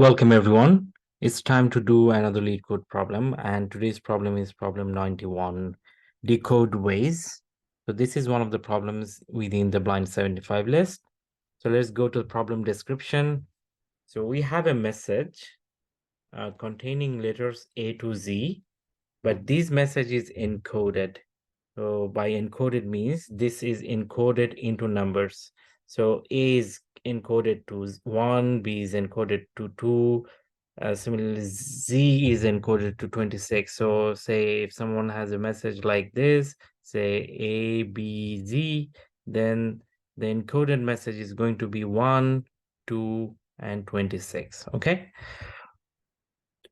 Welcome everyone. It's time to do another Leetcode problem, and today's problem is problem 91, decode ways. So this is one of the problems within the blind 75 list. So let's go to the problem description. So we have a message containing letters A to Z, but this message is encoded. So by encoded means this is encoded into numbers. So A is encoded to 1, B is encoded to 2, similarly Z is encoded to 26. So say if someone has a message like this, say A, B, Z, then the encoded message is going to be 1, 2, and 26. Okay.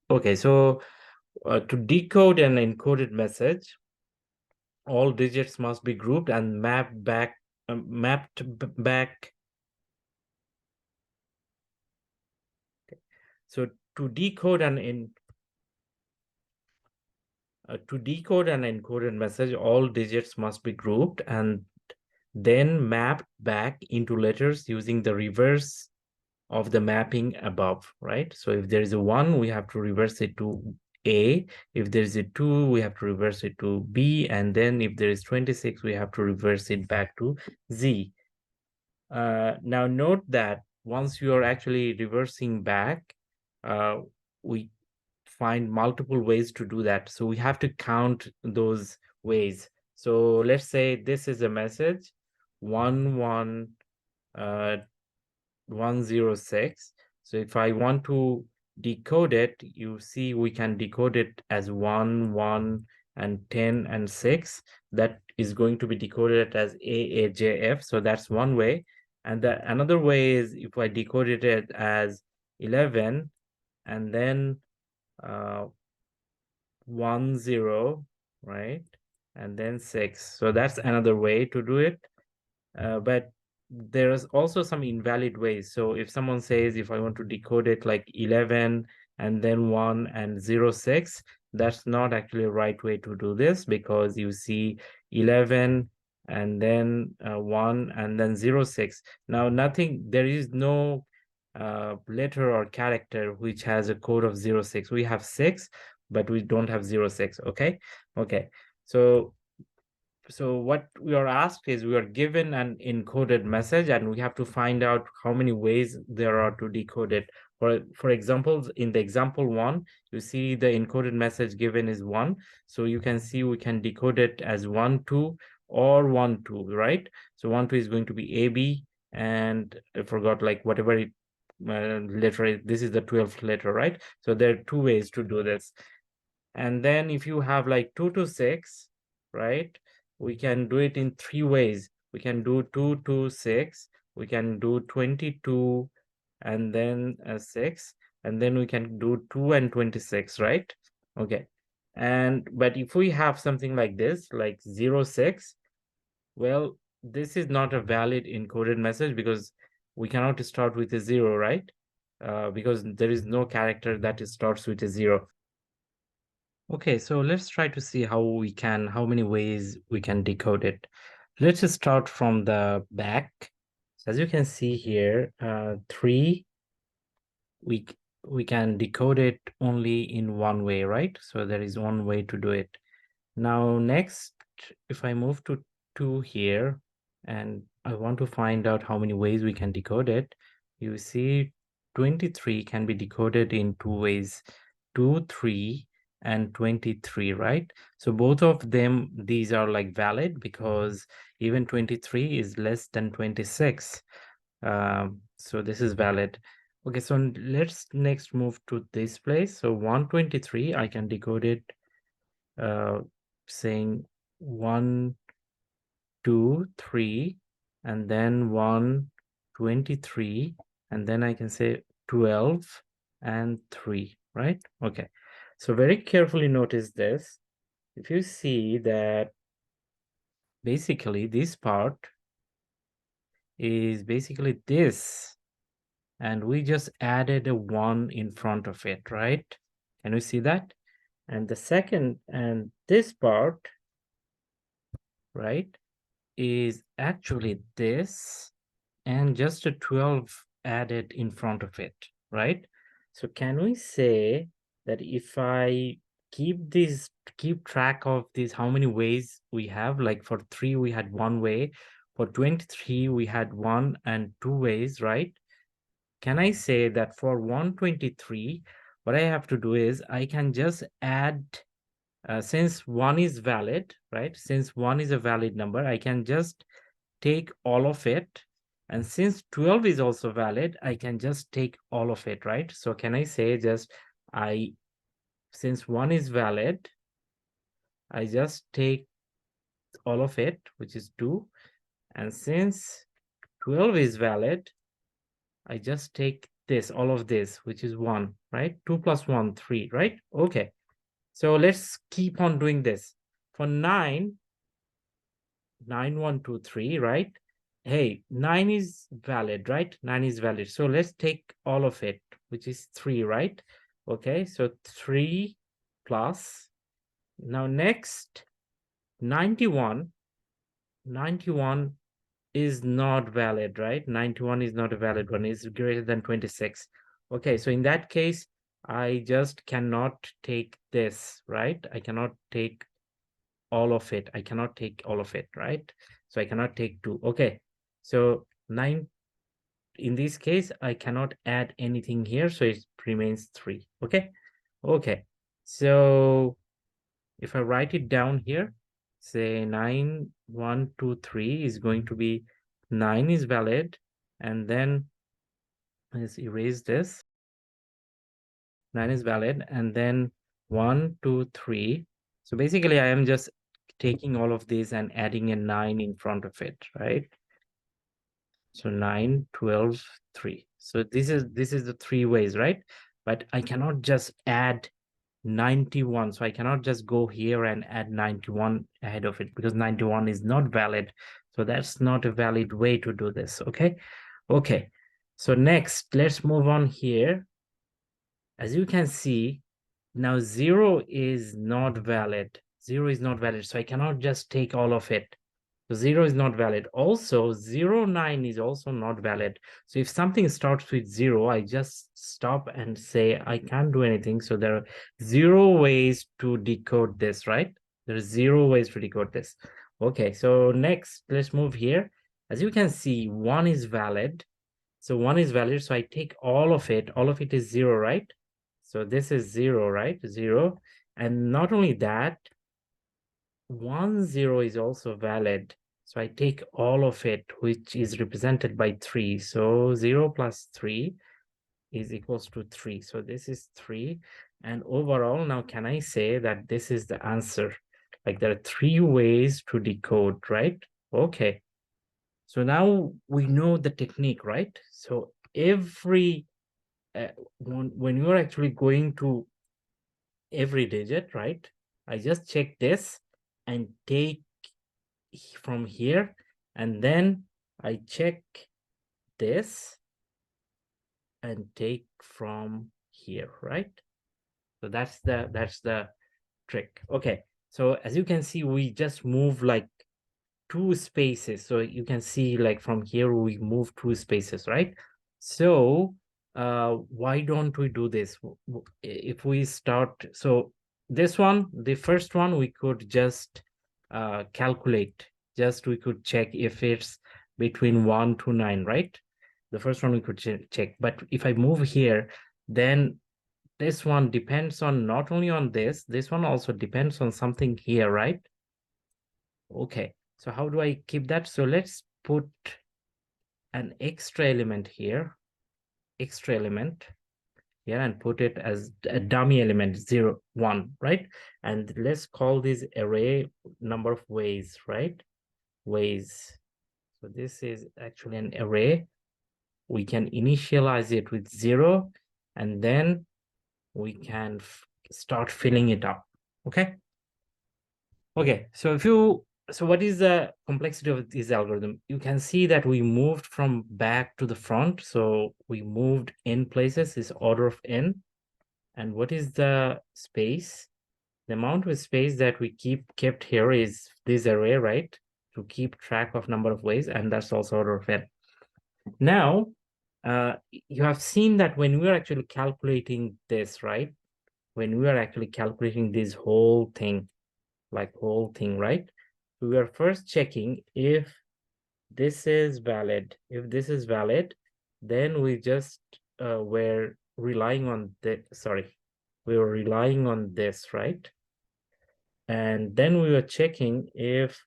Okay, so to decode an encoded message, all digits must be grouped and mapped back. So to decode an encoded message, all digits must be grouped and then mapped back into letters using the reverse of the mapping above, right? So if there is a 1, we have to reverse it to A. If there is a 2, we have to reverse it to B. And then if there is 26, we have to reverse it back to Z. Now note that once you are actually reversing back, we find multiple ways to do that. So we have to count those ways. So let's say this is a message 11106. So if I want to decode it, you see we can decode it as 1, 1, and 10 and 6. That is going to be decoded as AAJF. So that's one way. And another way is if I decoded it as 11 and then 1, 0, right? And then 6. So that's another way to do it. But there is also some invalid ways. So if someone says, if I want to decode it like 11 and then 1 and 0, 6, that's not actually a right way to do this, because you see 11 and then 1 and then 0, 6. Now there is no letter or character which has a code of 0, 6. We have 6, but we don't have 0, 6. Okay. So what we are asked is, we are given an encoded message and we have to find out how many ways there are to decode it. For example, in the example 1, you see the encoded message given is 1. So you can see we can decode it as 1, 2 or 1, 2, right? So 1, 2 is going to be AB, and I forgot like whatever letter is. This is the 12th letter, right? So there are two ways to do this. And then if you have like 2 to 6, right, we can do it in 3 ways. We can do 2 to 6, we can do 22 and then 6, and then we can do 2 and 26, right? Okay. But if we have something like this, like 0, 6, well, this is not a valid encoded message, because we cannot start with a 0, right? Because there is no character that starts with a 0. Okay, so let's try to see how many ways we can decode it. Let's just start from the back. So as you can see here, 3, we can decode it only in one way, right? So there is one way to do it. Now next, if I move to 2 here, and I want to find out how many ways we can decode it, you see 23 can be decoded in 2 ways, 2, 3, and 23, right? So both of them, these are like valid, because even 23 is less than 26. So this is valid. Okay, so let's next move to this place. So 123, I can decode it saying 1, 2, 3, and then 1, 23, and then I can say 12 and 3, right? Okay, so very carefully notice this. If you see that basically this part is basically this, and we just added a 1 in front of it, right? Can you see that? And the second, and this part, right, is actually this, and just a 12 added in front of it, right? So can we say that if I keep track of these, how many ways we have, like for 3 we had 1 way, for 23 we had 1 and 2 ways, right? Can I say that for 123, what I have to do is I can just add, since 1 is valid, right? Since 1 is a valid number, I can just take all of it. And since 12 is also valid, I can just take all of it, right? So can I say just since 1 is valid, I just take all of it, which is 2. And since 12 is valid, I just take this, all of this, which is 1, right? 2 plus 1, 3, right? Okay. So let's keep on doing this. For 9, 9, 1, 2, 3, right? Hey, 9 is valid, right? 9 is valid. So let's take all of it, which is 3, right? Okay, so 3 plus. Now next, 91. 91 is not valid, right? 91 is not a valid one. It's greater than 26. Okay, so in that case, I just cannot take this, right? I cannot take all of it. I cannot take all of it, right? So I cannot take 2. Okay, so 9, in this case, I cannot add anything here, so it remains 3. Okay, okay. So if I write it down here, say 9, 1, 2, 3 is going to be 9 is valid, and then let's erase this. 9 is valid, and then 1, 2, 3. So basically, I am just taking all of these and adding a 9 in front of it, right? So 9, 12, 3. So this is the 3 ways, right? But I cannot just add 91. So I cannot just go here and add 91 ahead of it, because 91 is not valid. So that's not a valid way to do this. Okay. Okay. So next, let's move on here. As you can see, now 0 is not valid. 0 is not valid. So I cannot just take all of it. So 0 is not valid. Also, 0, 9 is also not valid. So if something starts with 0, I just stop and say, I can't do anything. So there are 0 ways to decode this, right? There are 0 ways to decode this. Okay, so next, let's move here. As you can see, 1 is valid. So 1 is valid. So I take all of it. All of it is 0, right? So this is 0, right? 0. And not only that, 1, 0 is also valid. So I take all of it, which is represented by 3. So 0 plus 3 is equals to 3. So this is 3. And overall, now can I say that this is the answer? Like there are 3 ways to decode, right? Okay. So now we know the technique, right? So every, when you're actually going to every digit, right? I just check this and take from here, and then I check this and take from here, right? So that's the trick. Okay, so as you can see, we just move like 2 spaces. So you can see like from here we move 2 spaces, right? So why don't we do this? If we start, so this one, the first one, we could just calculate. Just we could check if it's between 1 to 9, right? The first one we could check. But if I move here, then this one depends on not only on this one also depends on something here, right? Okay, so how do I keep that? So let's put an extra element here, and put it as a dummy element 0, 1, right? And let's call this array number of ways, right? Ways. So this is actually an array. We can initialize it with 0, and then we can start filling it up. Okay. Okay, so what is the complexity of this algorithm? You can see that we moved from back to the front. So we moved n places, is order of n. And what is the space? The amount of space that we kept here is this array, right? To keep track of number of ways, and that's also order of n. Now, you have seen that when we are actually calculating this, right? When we are actually calculating this whole thing, right? We are first checking if this is valid. If this is valid, then we just were relying on the, sorry, we were relying on this, right? And then we were checking if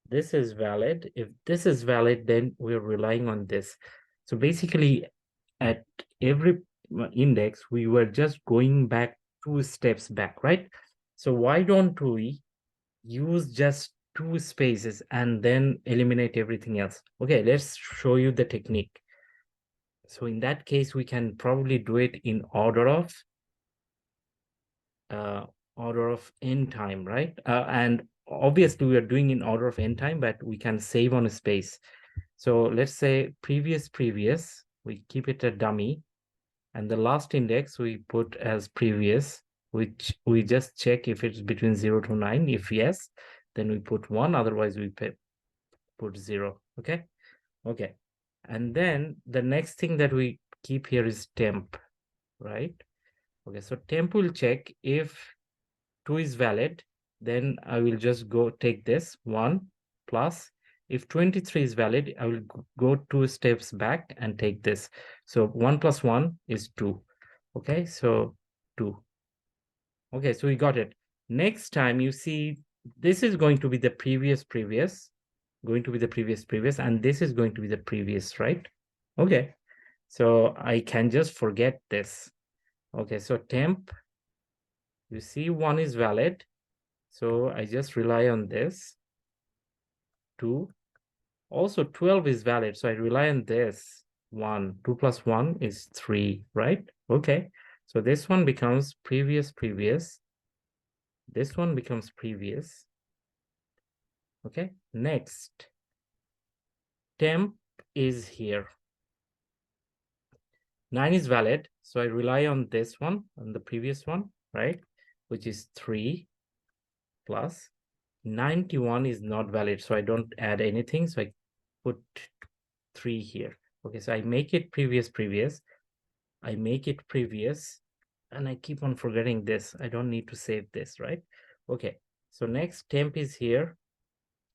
this is valid. If this is valid, then we're relying on this. So basically, at every index, we were just going back 2 steps back, right? So why don't we use just 2 spaces and then eliminate everything else? Okay, let's show you the technique. So in that case, we can probably do it in order of n time, right? And obviously we are doing in order of n time, but we can save on a space. So let's say previous, we keep it a dummy, and the last index we put as previous, which we just check if it's between 0 to 9. If yes, then we put 1, otherwise we put 0. Okay. And then the next thing that we keep here is temp, right? Okay, so temp will check if 2 is valid, then I will just go take this 1 plus. If 23 is valid, I will go 2 steps back and take this. So 1 plus 1 is 2. Okay, so 2. Okay, so we got it. Next time you see, this is going to be the previous, going to be the previous, and this is going to be the previous, right? Okay, so I can just forget this. Okay, so temp, you see 1 is valid. So I just rely on this. 2. Also 12 is valid. So I rely on this. 1. 2 plus 1 is 3, right? Okay. So this one becomes previous. This one becomes previous. Okay. Next. Temp is here. 9 is valid. So I rely on this one, on the previous one, right? Which is 3 plus 91 is not valid. So I don't add anything. So I put 3 here. Okay, so I make it previous. I make it previous, and I keep on forgetting this. I don't need to save this, right? Okay, so next temp is here.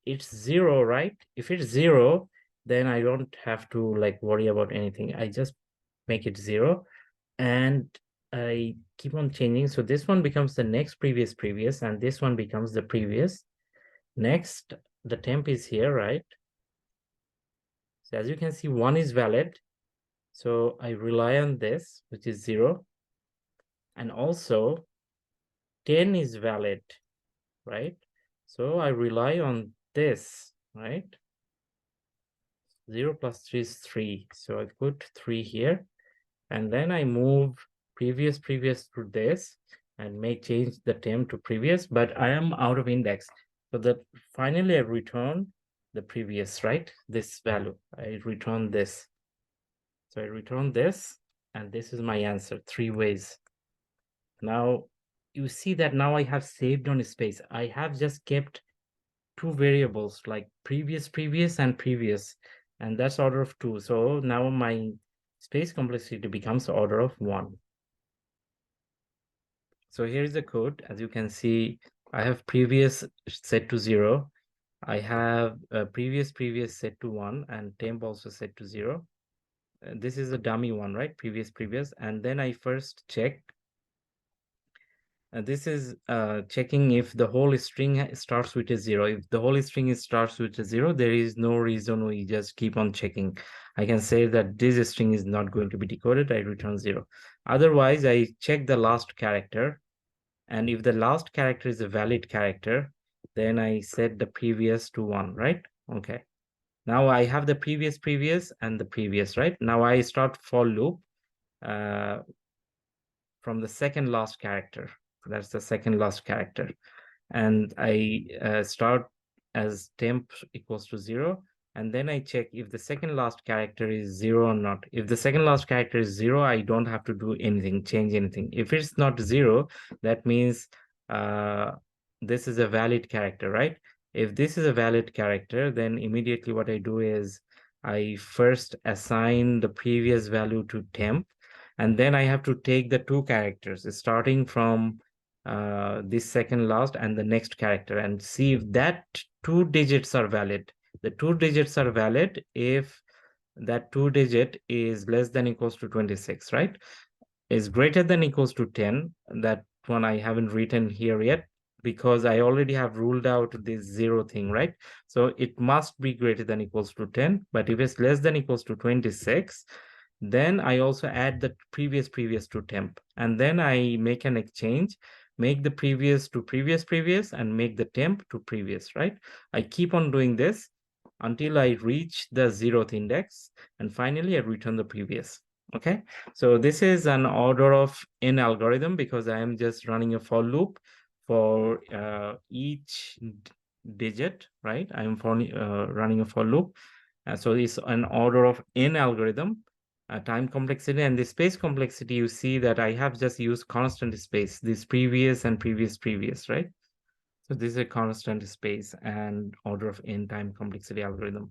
It's 0, right? If it's 0, then I don't have to like worry about anything. I just make it 0, and I keep on changing. So this one becomes the next previous, and this one becomes the previous. Next, the temp is here, right? So as you can see, 1 is valid. So I rely on this, which is 0. And also 10 is valid, right? So I rely on this, right? 0 plus 3 is 3. So I put 3 here. And then I move previous to this and may change the temp to previous, but I am out of index. So that finally I return the previous, right? This value, I return this. So I return this, and this is my answer, 3 ways. Now you see that now I have saved on space. I have just kept 2 variables like previous and previous, and that's order of 2. So now my space complexity becomes order of 1. So here is the code. As you can see, I have previous set to 0. I have previous set to 1, and temp also set to 0. This is a dummy one, right? Previous, and then I first check. This is checking if the whole string starts with a 0. If the whole string starts with a 0, there is no reason we just keep on checking. I can say that this string is not going to be decoded. I return 0. Otherwise, I check the last character. And if the last character is a valid character, then I set the previous to 1, right? Okay. Now I have the previous and the previous, right? Now I start for loop from the second last character. That's the second last character. And I start as temp equals to 0. And then I check if the second last character is 0 or not. If the second last character is 0, I don't have to do anything, change anything. If it's not 0, that means this is a valid character, right? If this is a valid character, then immediately what I do is I first assign the previous value to temp, and then I have to take the two characters starting from this second last and the next character and see if that two digits are valid. The two digits are valid if that two digit is less than equals to 26, right? Is greater than equals to 10. That one I haven't written here yet because I already have ruled out this zero thing, right? So it must be greater than equals to 10. But if it's less than equals to 26, then I also add the previous to temp. And then I make an exchange, make the previous to previous, and make the temp to previous, right? I keep on doing this until I reach the 0th index. And finally, I return the previous. Okay, so this is an order of n algorithm because I am just running a for loop for each digit, right? I am running a for loop. So it's an order of n algorithm, time complexity, and the space complexity. You see that I have just used constant space, this previous and previous, right? So this is a constant space and order of n time complexity algorithm.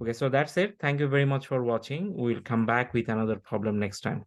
Okay, so that's it. Thank you very much for watching. We'll come back with another problem next time.